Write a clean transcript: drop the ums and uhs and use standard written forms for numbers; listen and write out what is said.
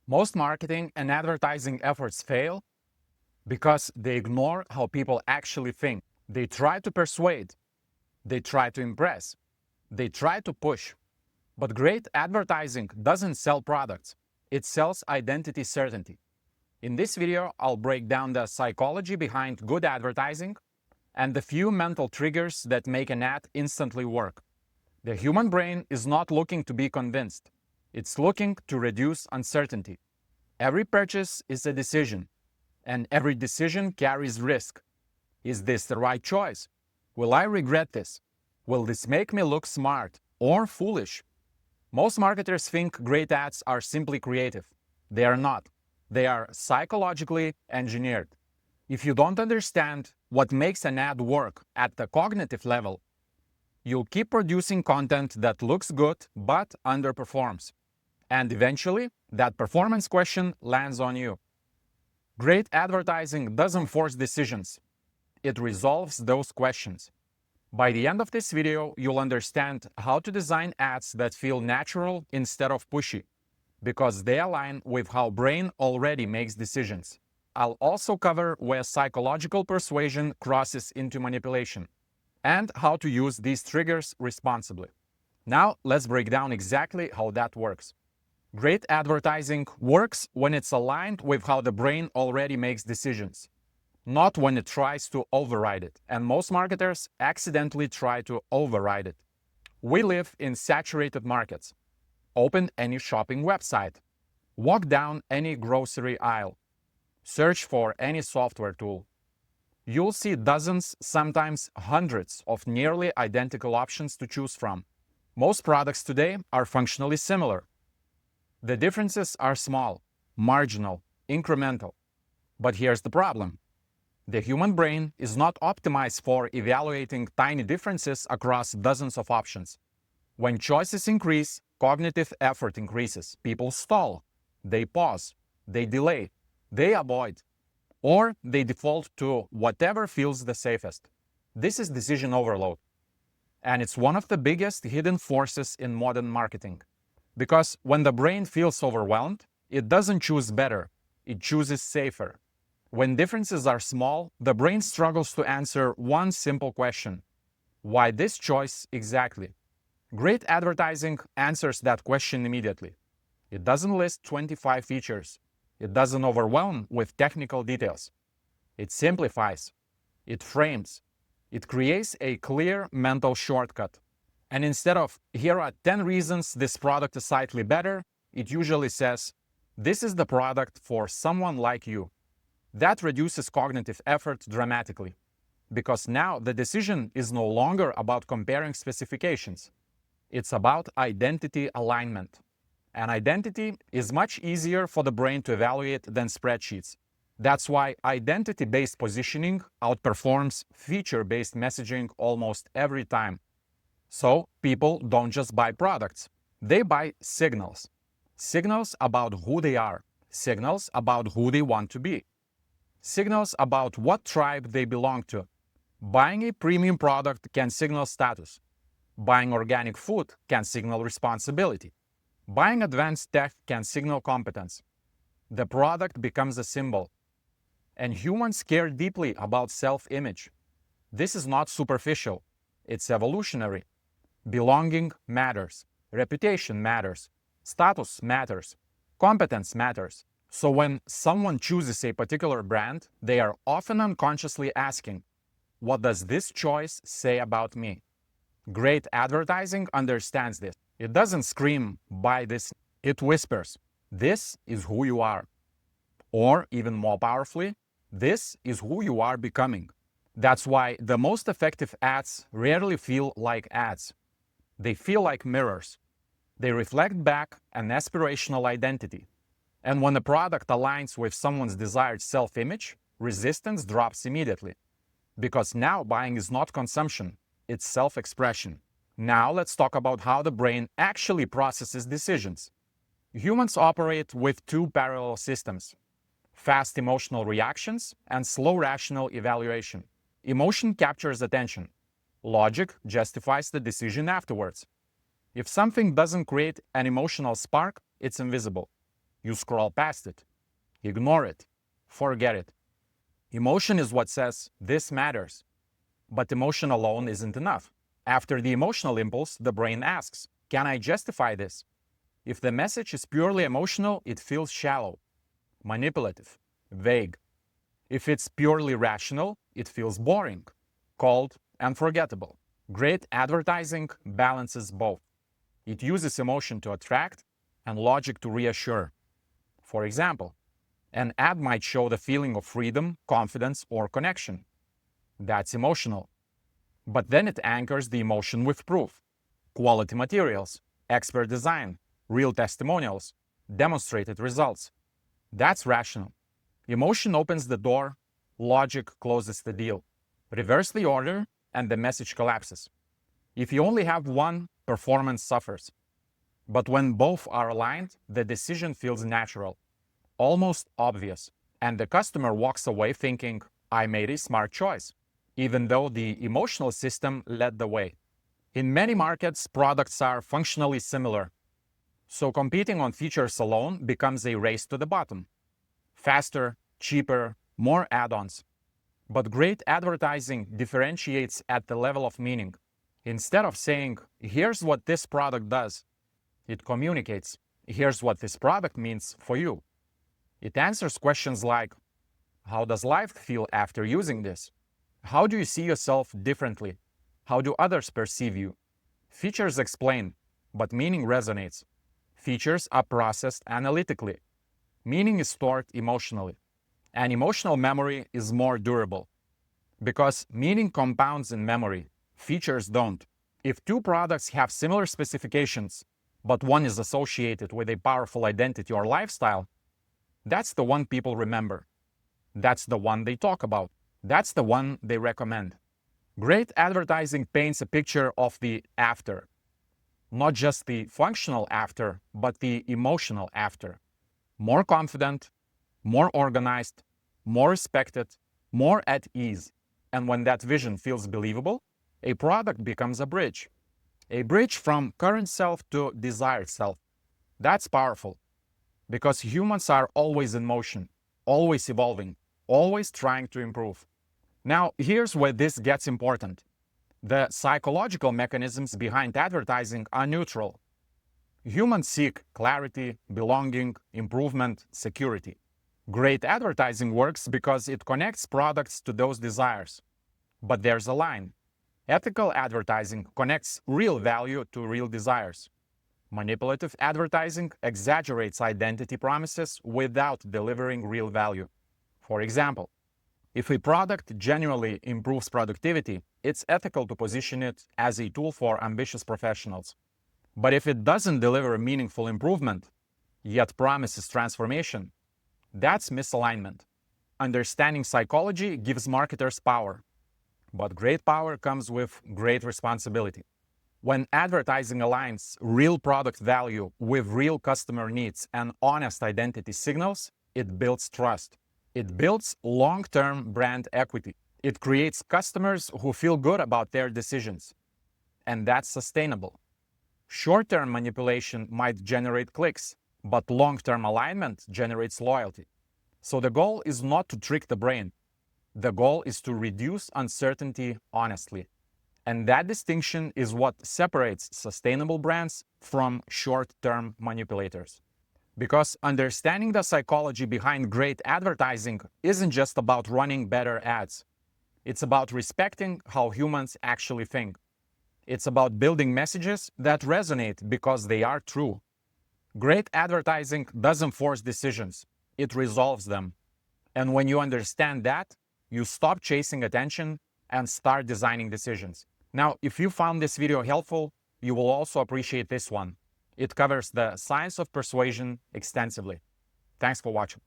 Most marketing and advertising efforts fail because they ignore how people actually think. They try to persuade, they try to impress, they try to push. But great advertising doesn't sell products, it sells identity certainty. In this video, I'll break down the psychology behind good advertising and the few mental triggers that make an ad instantly work. The human brain is not looking to be convinced, it's looking to reduce uncertainty. Every purchase is a decision, and every decision carries risk. Is this the right choice? Will I regret this? Will this make me look smart or foolish? Most marketers think great ads are simply creative. They are not. They are psychologically engineered. If you don't understand what makes an ad work at the cognitive level, you'll keep producing content that looks good but underperforms. And eventually, that performance question lands on you. Great advertising doesn't force decisions. It resolves those questions. By the end of this video, you'll understand how to design ads that feel natural instead of pushy, because they align with how brain already makes decisions. I'll also cover where psychological persuasion crosses into manipulation, and how to use these triggers responsibly. Now, let's break down exactly how that works. Great advertising works when it's aligned with how the brain already makes decisions, not when it tries to override it. And most marketers accidentally try to override it. We live in saturated markets. Open any shopping website. Walk down any grocery aisle. Search for any software tool. You'll see dozens, sometimes hundreds of nearly identical options to choose from. Most products today are functionally similar. The differences are small, marginal, incremental. But here's the problem. The human brain is not optimized for evaluating tiny differences across dozens of options. When choices increase, cognitive effort increases. People stall, they pause, they delay, they avoid, or they default to whatever feels the safest. This is decision overload. And it's one of the biggest hidden forces in modern marketing. Because when the brain feels overwhelmed, it doesn't choose better, it chooses safer. When differences are small, the brain struggles to answer one simple question: why this choice exactly? Great advertising answers that question immediately. It doesn't list 25 features. It doesn't overwhelm with technical details. It simplifies. It frames. It creates a clear mental shortcut. And instead of, here are 10 reasons this product is slightly better, it usually says, this is the product for someone like you. That reduces cognitive effort dramatically, because now the decision is no longer about comparing specifications. It's about identity alignment. And identity is much easier for the brain to evaluate than spreadsheets. That's why identity-based positioning outperforms feature-based messaging almost every time. So people don't just buy products, they buy signals. Signals about who they are, signals about who they want to be, signals about what tribe they belong to. Buying a premium product can signal status. Buying organic food can signal responsibility. Buying advanced tech can signal competence. The product becomes a symbol. And humans care deeply about self-image. This is not superficial, it's evolutionary. Belonging matters. Reputation matters. Status matters. Competence matters. So when someone chooses a particular brand, they are often unconsciously asking, what does this choice say about me? Great advertising understands this. It doesn't scream, buy this. It whispers, this is who you are. Or even more powerfully, this is who you are becoming. That's why the most effective ads rarely feel like ads. They feel like mirrors. They reflect back an aspirational identity. And when a product aligns with someone's desired self-image, resistance drops immediately. Because now buying is not consumption, it's self-expression. Now let's talk about how the brain actually processes decisions. Humans operate with two parallel systems: fast emotional reactions and slow rational evaluation. Emotion captures attention. Logic justifies the decision afterwards. If something doesn't create an emotional spark, it's invisible. You scroll past it, ignore it, forget it. Emotion is what says, this matters. But emotion alone isn't enough. After the emotional impulse, the brain asks, can I justify this? If the message is purely emotional, it feels shallow, manipulative, vague. If it's purely rational, it feels boring, cold, and forgettable. Great advertising balances both. It uses emotion to attract and logic to reassure. For example, an ad might show the feeling of freedom, confidence, or connection. That's emotional. But then it anchors the emotion with proof. Quality materials, expert design, real testimonials, demonstrated results. That's rational. Emotion opens the door, logic closes the deal. Reverse the order, and the message collapses. If you only have one, performance suffers. But when both are aligned, the decision feels natural, almost obvious, and the customer walks away thinking, I made a smart choice, even though the emotional system led the way. In many markets, products are functionally similar, so competing on features alone becomes a race to the bottom. Faster, cheaper, more add-ons. But great advertising differentiates at the level of meaning. Instead of saying, here's what this product does, it communicates, here's what this product means for you. It answers questions like, how does life feel after using this? How do you see yourself differently? How do others perceive you? Features explain, but meaning resonates. Features are processed analytically. Meaning is stored emotionally. And emotional memory is more durable. Because meaning compounds in memory, features don't. If two products have similar specifications, but one is associated with a powerful identity or lifestyle, that's the one people remember. That's the one they talk about. That's the one they recommend. Great advertising paints a picture of the after. Not just the functional after, but the emotional after. More confident, more organized, more respected, more at ease. And when that vision feels believable, a product becomes a bridge. A bridge from current self to desired self. That's powerful. Because humans are always in motion, always evolving, always trying to improve. Now, here's where this gets important. The psychological mechanisms behind advertising are neutral. Humans seek clarity, belonging, improvement, security. Great advertising works because it connects products to those desires. But there's a line. Ethical advertising connects real value to real desires. Manipulative advertising exaggerates identity promises without delivering real value. For example, if a product genuinely improves productivity, it's ethical to position it as a tool for ambitious professionals. But if it doesn't deliver a meaningful improvement, yet promises transformation, that's misalignment. Understanding psychology gives marketers power. But great power comes with great responsibility. When advertising aligns real product value with real customer needs and honest identity signals, it builds trust. It builds long-term brand equity. It creates customers who feel good about their decisions. And that's sustainable. Short-term manipulation might generate clicks, but long-term alignment generates loyalty. So the goal is not to trick the brain. The goal is to reduce uncertainty honestly. And that distinction is what separates sustainable brands from short-term manipulators. Because understanding the psychology behind great advertising isn't just about running better ads. It's about respecting how humans actually think. It's about building messages that resonate because they are true. Great advertising doesn't force decisions, it resolves them. And when you understand that, you stop chasing attention and start designing decisions. Now, if you found this video helpful, you will also appreciate this one. It covers the science of persuasion extensively. Thanks for watching.